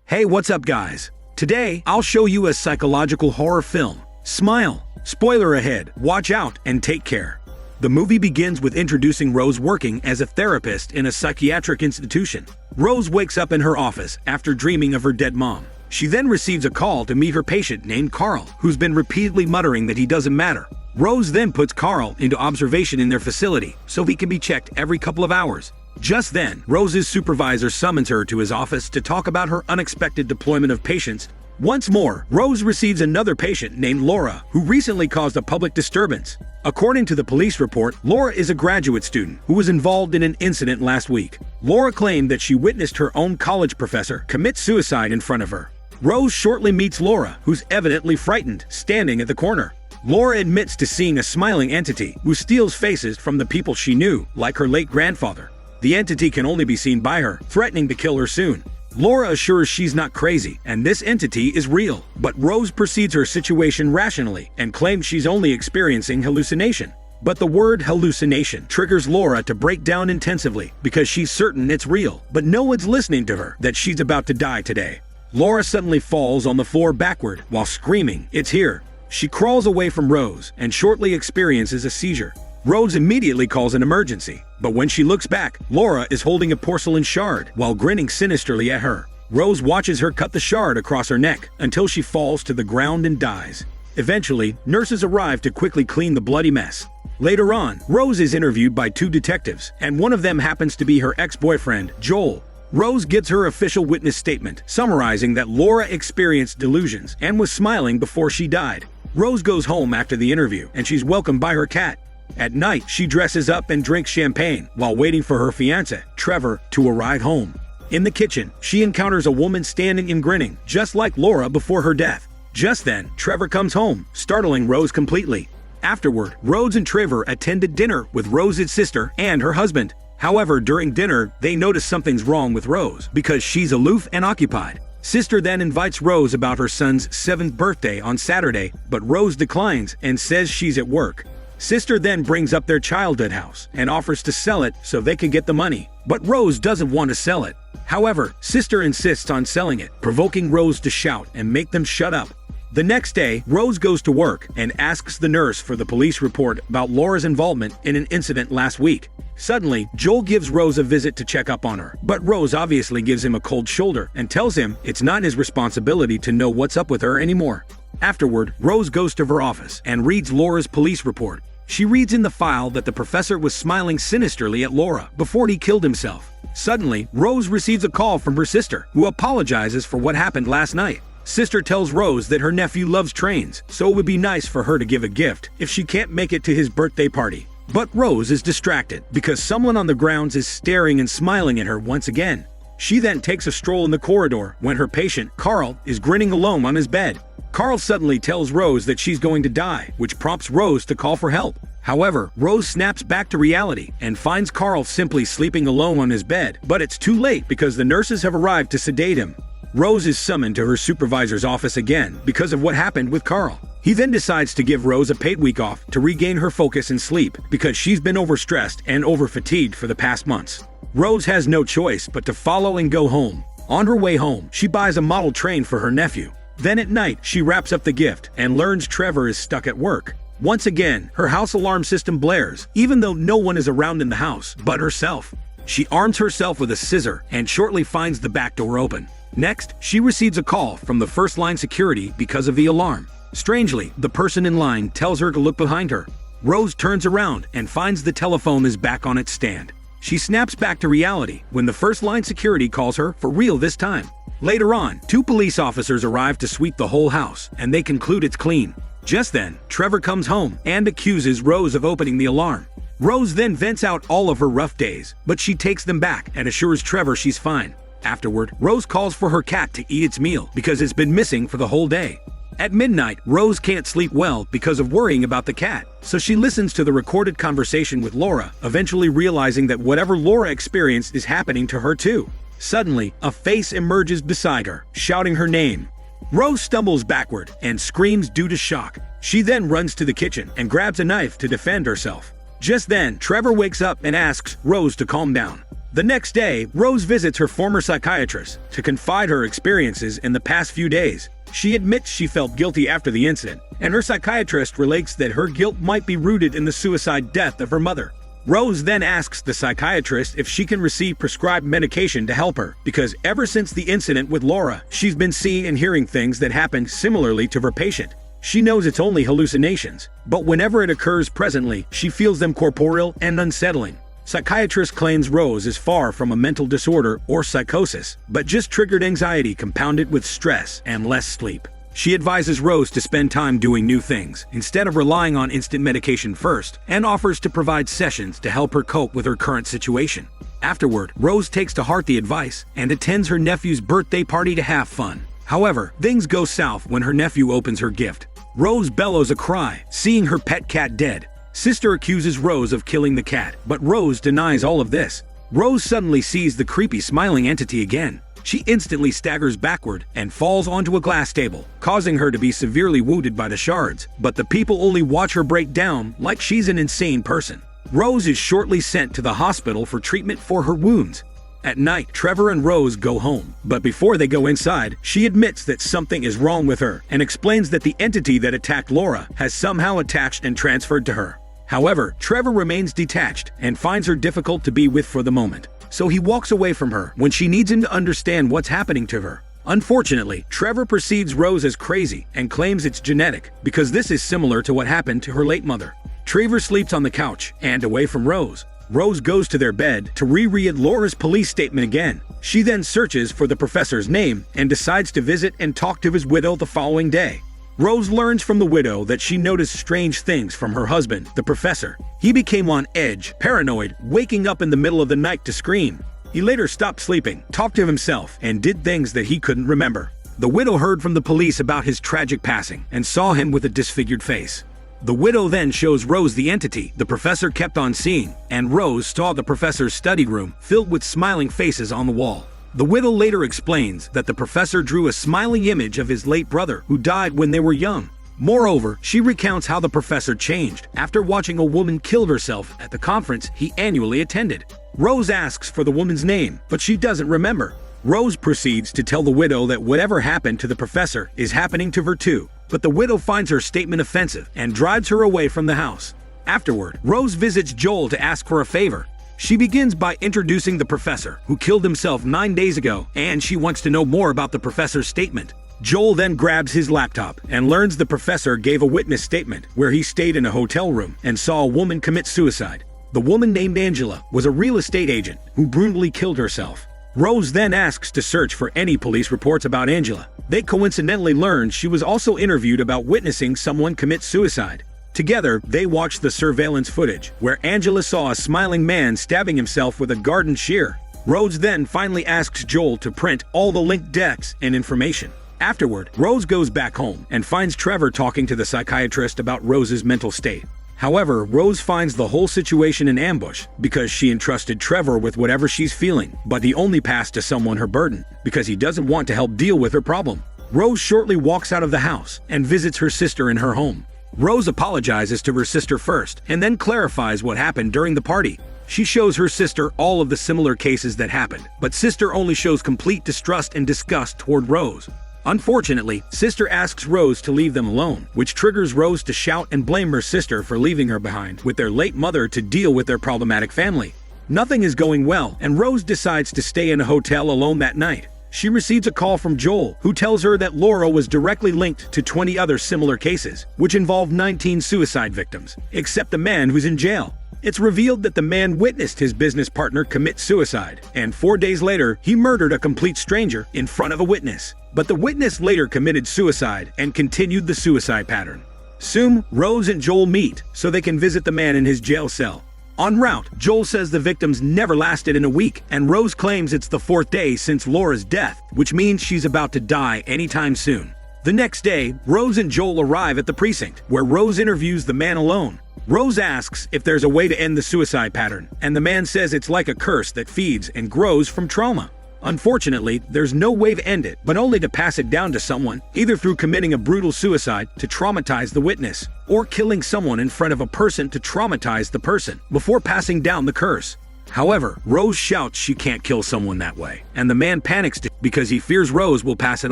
Hey, what's up guys? Today, I'll show you a psychological horror film. Smile. Spoiler ahead, watch out and take care. The movie begins with introducing Rose working as a therapist in a psychiatric institution. Rose wakes up in her office after dreaming of her dead mom. She then receives a call to meet her patient named Carl, who's been repeatedly muttering that he doesn't matter. Rose then puts Carl into observation in their facility so he can be checked every couple of hours. Just then, Rose's supervisor summons her to his office to talk about her unexpected deployment of patients. Once more, Rose receives another patient named Laura, who recently caused a public disturbance. According to the police report, Laura is a graduate student who was involved in an incident last week. Laura claimed that she witnessed her own college professor commit suicide in front of her. Rose shortly meets Laura, who's evidently frightened, standing at the corner. Laura admits to seeing a smiling entity who steals faces from the people she knew, like her late grandfather. The entity can only be seen by her, threatening to kill her soon. Laura assures she's not crazy, and this entity is real. But Rose perceives her situation rationally and claims she's only experiencing hallucination. But the word hallucination triggers Laura to break down intensively because she's certain it's real, but no one's listening to her that she's about to die today. Laura suddenly falls on the floor backward while screaming, "It's here!" She crawls away from Rose and shortly experiences a seizure. Rose immediately calls an emergency, but when she looks back, Laura is holding a porcelain shard while grinning sinisterly at her. Rose watches her cut the shard across her neck until she falls to the ground and dies. Eventually, nurses arrive to quickly clean the bloody mess. Later on, Rose is interviewed by two detectives, and one of them happens to be her ex-boyfriend, Joel. Rose gives her official witness statement, summarizing that Laura experienced delusions and was smiling before she died. Rose goes home after the interview, and she's welcomed by her cat. At night, she dresses up and drinks champagne while waiting for her fiancé, Trevor, to arrive home. In the kitchen, she encounters a woman standing and grinning, just like Laura before her death. Just then, Trevor comes home, startling Rose completely. Afterward, Rose and Trevor attended dinner with Rose's sister and her husband. However, during dinner, they notice something's wrong with Rose because she's aloof and occupied. Sister then invites Rose about her son's 7th birthday on Saturday, but Rose declines and says she's at work. Sister then brings up their childhood house and offers to sell it so they can get the money, but Rose doesn't want to sell it. However, Sister insists on selling it, provoking Rose to shout and make them shut up. The next day, Rose goes to work and asks the nurse for the police report about Laura's involvement in an incident last week. Suddenly, Joel gives Rose a visit to check up on her, but Rose obviously gives him a cold shoulder and tells him it's not his responsibility to know what's up with her anymore. Afterward, Rose goes to her office and reads Laura's police report. She reads in the file that the professor was smiling sinisterly at Laura before he killed himself. Suddenly, Rose receives a call from her sister, who apologizes for what happened last night. Sister tells Rose that her nephew loves trains, so it would be nice for her to give a gift if she can't make it to his birthday party. But Rose is distracted because someone on the grounds is staring and smiling at her once again. She then takes a stroll in the corridor when her patient, Carl, is grinning alone on his bed. Carl suddenly tells Rose that she's going to die, which prompts Rose to call for help. However, Rose snaps back to reality and finds Carl simply sleeping alone on his bed, but it's too late because the nurses have arrived to sedate him. Rose is summoned to her supervisor's office again because of what happened with Carl. He then decides to give Rose a paid week off to regain her focus and sleep because she's been overstressed and overfatigued for the past months. Rose has no choice but to follow and go home. On her way home, she buys a model train for her nephew. Then at night, she wraps up the gift and learns Trevor is stuck at work. Once again, her house alarm system blares, even though no one is around in the house but herself. She arms herself with a scissor and shortly finds the back door open. Next, she receives a call from the first-line security because of the alarm. Strangely, the person in line tells her to look behind her. Rose turns around and finds the telephone is back on its stand. She snaps back to reality when the first-line security calls her for real this time. Later on, 2 police officers arrive to sweep the whole house, and they conclude it's clean. Just then, Trevor comes home and accuses Rose of opening the alarm. Rose then vents out all of her rough days, but she takes them back and assures Trevor she's fine. Afterward, Rose calls for her cat to eat its meal because it's been missing for the whole day. At midnight, Rose can't sleep well because of worrying about the cat, so she listens to the recorded conversation with Laura, eventually realizing that whatever Laura experienced is happening to her too. Suddenly, a face emerges beside her, shouting her name. Rose stumbles backward and screams due to shock. She then runs to the kitchen and grabs a knife to defend herself. Just then, Trevor wakes up and asks Rose to calm down. The next day, Rose visits her former psychiatrist to confide her experiences in the past few days. She admits she felt guilty after the incident, and her psychiatrist relates that her guilt might be rooted in the suicide death of her mother. Rose then asks the psychiatrist if she can receive prescribed medication to help her, because ever since the incident with Laura, she's been seeing and hearing things that happen similarly to her patient. She knows it's only hallucinations, but whenever it occurs presently, she feels them corporeal and unsettling. Psychiatrist claims Rose is far from a mental disorder or psychosis, but just triggered anxiety compounded with stress and less sleep. She advises Rose to spend time doing new things, instead of relying on instant medication first, and offers to provide sessions to help her cope with her current situation. Afterward, Rose takes to heart the advice and attends her nephew's birthday party to have fun. However, things go south when her nephew opens her gift. Rose bellows a cry, seeing her pet cat dead. Sister accuses Rose of killing the cat, but Rose denies all of this. Rose suddenly sees the creepy smiling entity again. She instantly staggers backward and falls onto a glass table, causing her to be severely wounded by the shards, but the people only watch her break down like she's an insane person. Rose is shortly sent to the hospital for treatment for her wounds. At night, Trevor and Rose go home, but before they go inside, she admits that something is wrong with her and explains that the entity that attacked Laura has somehow attached and transferred to her. However, Trevor remains detached and finds her difficult to be with for the moment, so he walks away from her when she needs him to understand what's happening to her. Unfortunately, Trevor perceives Rose as crazy and claims it's genetic, because this is similar to what happened to her late mother. Trevor sleeps on the couch and away from Rose. Rose goes to their bed to reread Laura's police statement again. She then searches for the professor's name and decides to visit and talk to his widow the following day. Rose learns from the widow that she noticed strange things from her husband, the professor. He became on edge, paranoid, waking up in the middle of the night to scream. He later stopped sleeping, talked to himself, and did things that he couldn't remember. The widow heard from the police about his tragic passing and saw him with a disfigured face. The widow then shows Rose the entity the professor kept on seeing, and Rose saw the professor's study room filled with smiling faces on the wall. The widow later explains that the professor drew a smiling image of his late brother who died when they were young. Moreover, she recounts how the professor changed after watching a woman kill herself at the conference he annually attended. Rose asks for the woman's name, but she doesn't remember. Rose proceeds to tell the widow that whatever happened to the professor is happening to her too, but the widow finds her statement offensive and drives her away from the house. Afterward, Rose visits Joel to ask for a favor. She begins by introducing the professor, who killed himself 9 days ago, and she wants to know more about the professor's statement. Joel then grabs his laptop and learns the professor gave a witness statement where he stayed in a hotel room and saw a woman commit suicide. The woman named Angela was a real estate agent who brutally killed herself. Rose then asks to search for any police reports about Angela. They coincidentally learn she was also interviewed about witnessing someone commit suicide. Together, they watch the surveillance footage, where Angela saw a smiling man stabbing himself with a garden shear. Rose then finally asks Joel to print all the linked deaths and information. Afterward, Rose goes back home and finds Trevor talking to the psychiatrist about Rose's mental state. However, Rose finds the whole situation an ambush because she entrusted Trevor with whatever she's feeling, but he only passed to someone her burden because he doesn't want to help deal with her problem. Rose shortly walks out of the house and visits her sister in her home. Rose apologizes to her sister first and then clarifies what happened during the party. She shows her sister all of the similar cases that happened, but sister only shows complete distrust and disgust toward Rose. Unfortunately, sister asks Rose to leave them alone, which triggers Rose to shout and blame her sister for leaving her behind with their late mother to deal with their problematic family. Nothing is going well, and Rose decides to stay in a hotel alone that night. She receives a call from Joel, who tells her that Laura was directly linked to 20 other similar cases, which involve 19 suicide victims, except the man who's in jail. It's revealed that the man witnessed his business partner commit suicide, and 4 days later, he murdered a complete stranger in front of a witness. But the witness later committed suicide and continued the suicide pattern. Soon, Rose and Joel meet so they can visit the man in his jail cell. En route, Joel says the victims never lasted in a week, and Rose claims it's the 4th day since Laura's death, which means she's about to die anytime soon. The next day, Rose and Joel arrive at the precinct, where Rose interviews the man alone. Rose asks if there's a way to end the suicide pattern, and the man says it's like a curse that feeds and grows from trauma. Unfortunately, there's no way to end it, but only to pass it down to someone, either through committing a brutal suicide to traumatize the witness, or killing someone in front of a person to traumatize the person, before passing down the curse. However, Rose shouts she can't kill someone that way, and the man panics because he fears Rose will pass it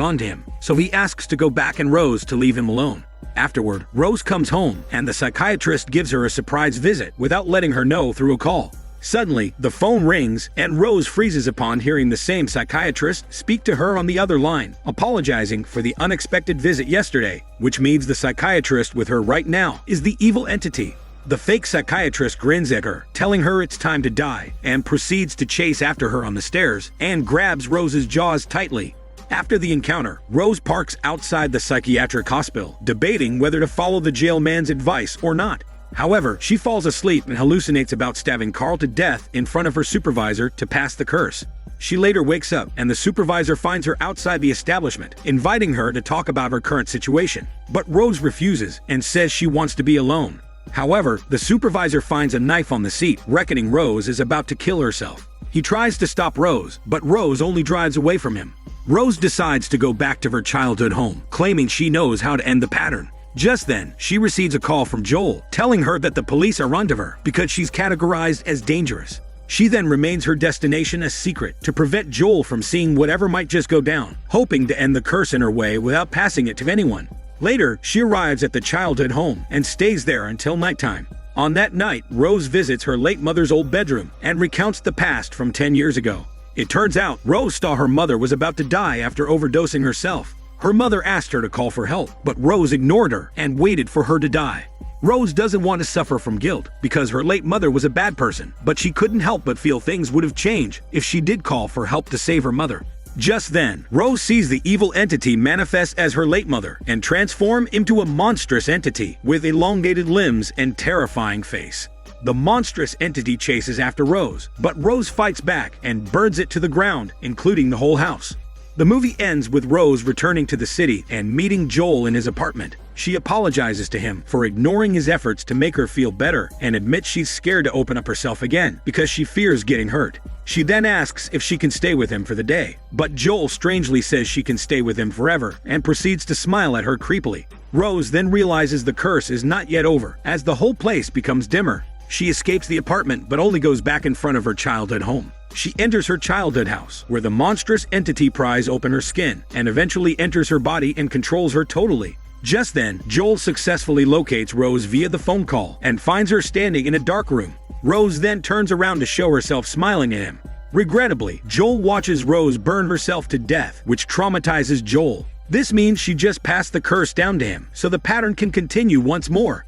on to him, so he asks to go back and Rose to leave him alone. Afterward, Rose comes home, and the psychiatrist gives her a surprise visit without letting her know through a call. Suddenly, the phone rings, and Rose freezes upon hearing the same psychiatrist speak to her on the other line, apologizing for the unexpected visit yesterday, which means the psychiatrist with her right now is the evil entity. The fake psychiatrist grins at her, telling her it's time to die, and proceeds to chase after her on the stairs and grabs Rose's jaws tightly. After the encounter, Rose parks outside the psychiatric hospital, debating whether to follow the jailman's advice or not. However, she falls asleep and hallucinates about stabbing Carl to death in front of her supervisor to pass the curse. She later wakes up, and the supervisor finds her outside the establishment, inviting her to talk about her current situation. But Rose refuses and says she wants to be alone. However, the supervisor finds a knife on the seat, reckoning Rose is about to kill herself. He tries to stop Rose, but Rose only drives away from him. Rose decides to go back to her childhood home, claiming she knows how to end the pattern. Just then, she receives a call from Joel, telling her that the police are onto her because she's categorized as dangerous. She then remains her destination a secret to prevent Joel from seeing whatever might just go down, hoping to end the curse in her way without passing it to anyone. Later, she arrives at the childhood home and stays there until nighttime. On that night, Rose visits her late mother's old bedroom and recounts the past from 10 years ago. It turns out, Rose saw her mother was about to die after overdosing herself. Her mother asked her to call for help, but Rose ignored her and waited for her to die. Rose doesn't want to suffer from guilt because her late mother was a bad person, but she couldn't help but feel things would have changed if she did call for help to save her mother. Just then, Rose sees the evil entity manifest as her late mother and transform into a monstrous entity with elongated limbs and terrifying face. The monstrous entity chases after Rose, but Rose fights back and burns it to the ground, including the whole house. The movie ends with Rose returning to the city and meeting Joel in his apartment. She apologizes to him for ignoring his efforts to make her feel better and admits she's scared to open up herself again because she fears getting hurt. She then asks if she can stay with him for the day, but Joel strangely says she can stay with him forever and proceeds to smile at her creepily. Rose then realizes the curse is not yet over as the whole place becomes dimmer. She escapes the apartment but only goes back in front of her childhood home. She enters her childhood house, where the monstrous entity Pries open her skin and eventually enters her body and controls her totally. Just then, Joel successfully locates Rose via the phone call and finds her standing in a dark room. Rose then turns around to show herself smiling at him. Regrettably, Joel watches Rose burn herself to death, which traumatizes Joel. This means she just passed the curse down to him, so the pattern can continue once more.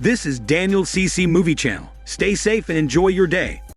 This is Daniel CC Movie Channel. Stay safe and enjoy your day.